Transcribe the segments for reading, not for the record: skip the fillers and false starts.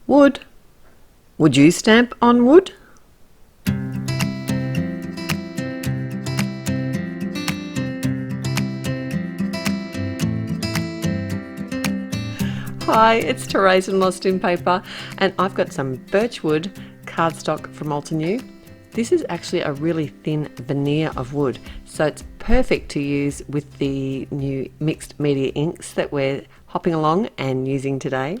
Wood. Would you stamp on wood? Hi, it's Therese from Lostinpaper, and I've got some birchwood cardstock from Altenew. This is actually a really thin veneer of wood, so it's perfect to use with the new mixed media inks that we're hopping along and using today.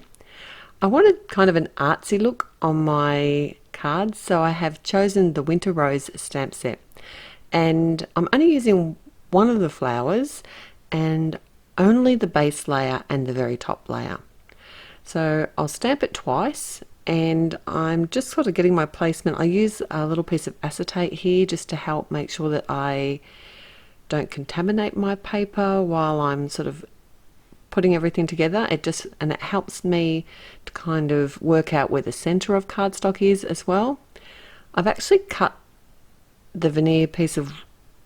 I wanted kind of an artsy look on my cards, so I have chosen the Winter Rose stamp set. And I'm only using one of the flowers and only the base layer and the very top layer. So I'll stamp it twice, and I'm just sort of getting my placement. I use a little piece of acetate here just to help make sure that I don't contaminate my paper while I'm sort of putting everything together. It helps me to kind of work out where the center of cardstock is as well. I've actually cut the veneer piece of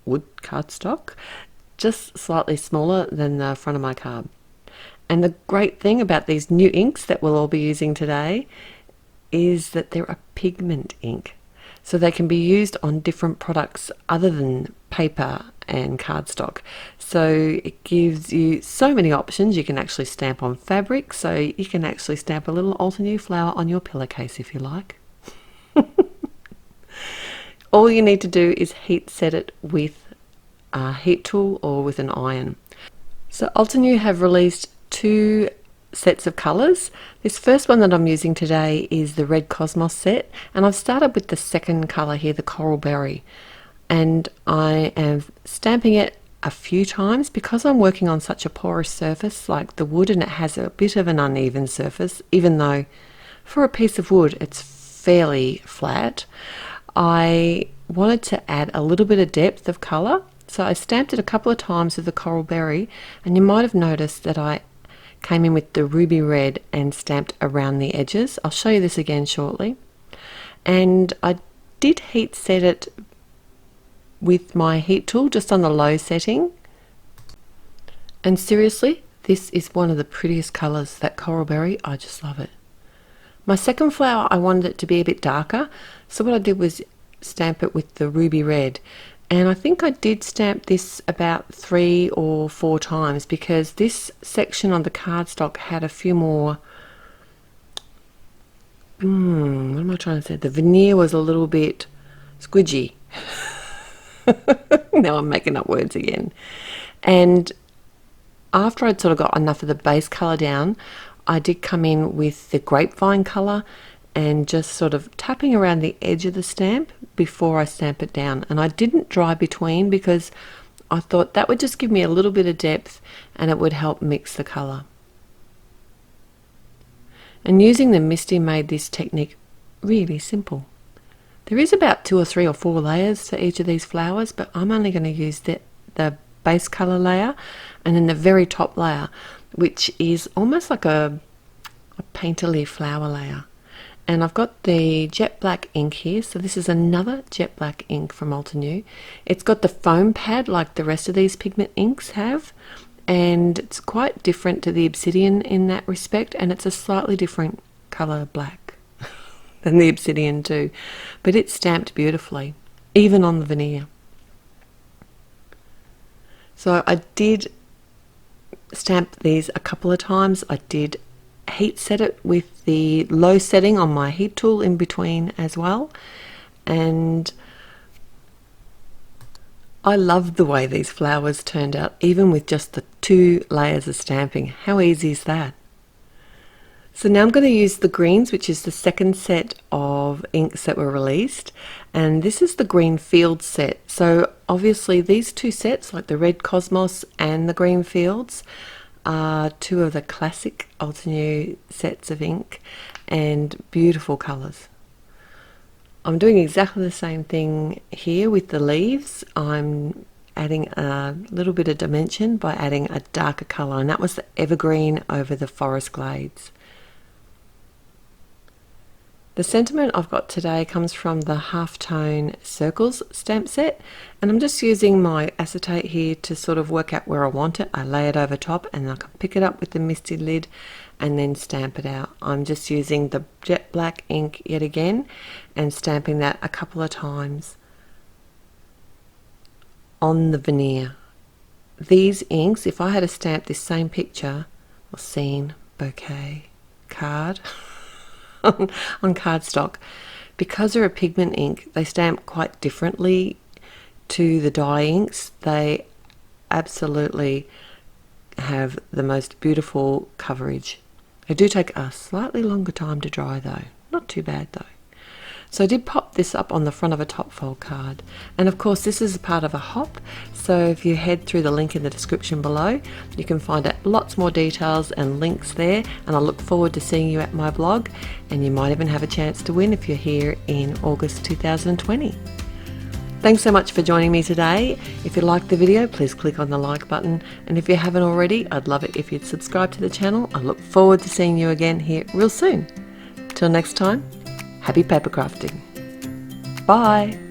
wood cardstock just slightly smaller than the front of my card. And the great thing about these new inks that we'll all be using today is that they're a pigment ink. So they can be used on different products other than paper and cardstock. So it gives you so many options. You can actually stamp on fabric, so you can actually stamp a little Altenew flower on your pillowcase if you like. All you need to do is heat set it with a heat tool or with an iron. So Altenew have released two sets of colours. This first one that I'm using today is the Red Cosmos set, and I've started with the second colour here, the Coral Berry, and I am stamping it a few times because I'm working on such a porous surface like the wood, and it has a bit of an uneven surface, even though for a piece of wood it's fairly flat. I wanted to add a little bit of depth of colour, so I stamped it a couple of times with the Coral Berry, and you might have noticed that I came in with the ruby red and stamped around the edges. I'll show you this again shortly. And I did heat set it with my heat tool just on the low setting. And seriously, this is one of the prettiest colours, that Coral Berry. I just love it. My second flower, I wanted it to be a bit darker, so what I did was stamp it with the ruby red. And I think I did stamp this about 3 or 4 times because this section on the cardstock had a few more, what am I trying to say? The veneer was a little bit squidgy. Now I'm making up words again. And after I'd sort of got enough of the base colour down, I did come in with the grapevine colour and just sort of tapping around the edge of the stamp before I stamp it down. And I didn't dry between because I thought that would just give me a little bit of depth and it would help mix the colour. And using the Misty made this technique really simple. There is about 2 or 3 or 4 layers to each of these flowers, but I'm only going to use the base colour layer and then the very top layer, which is almost like a painterly flower layer. And I've got the jet black ink here, so this is another jet black ink from Altenew. It's got the foam pad like the rest of these pigment inks have, and it's quite different to the obsidian in that respect, and it's a slightly different colour black than the obsidian too, but it's stamped beautifully, even on the veneer. So I did stamp these a couple of times. I did heat set it with the low setting on my heat tool in between as well, and I loved the way these flowers turned out even with just the 2 layers of stamping. How easy is that? So now I'm going to use the greens, which is the second set of inks that were released, and this is the Green Fields set. So obviously these 2 sets, like the Red Cosmos and the Green Fields, are 2 of the classic Altenew sets of ink and beautiful colours. I'm doing exactly the same thing here with the leaves. I'm adding a little bit of dimension by adding a darker colour, and that was the evergreen over the forest glades. The sentiment I've got today comes from the Halftone Circles stamp set, and I'm just using my acetate here to sort of work out where I want it. I lay it over top and I can pick it up with the Misty lid and then stamp it out. I'm just using the jet black ink yet again and stamping that a couple of times on the veneer. These inks, if I had to stamp this same picture or scene, bouquet, card on cardstock, because they're a pigment ink, they stamp quite differently to the dye inks. They absolutely have the most beautiful coverage. They do take a slightly longer time to dry though, not too bad though. So I did pop this up on the front of a top fold card, and of course this is part of a hop, so if you head through the link in the description below you can find out lots more details and links there, and I look forward to seeing you at my blog, and you might even have a chance to win if you're here in August 2020. Thanks so much for joining me today. If you liked the video, please click on the like button, and if you haven't already, I'd love it if you'd subscribe to the channel. I look forward to seeing you again here real soon. Till next time, happy paper crafting. Bye.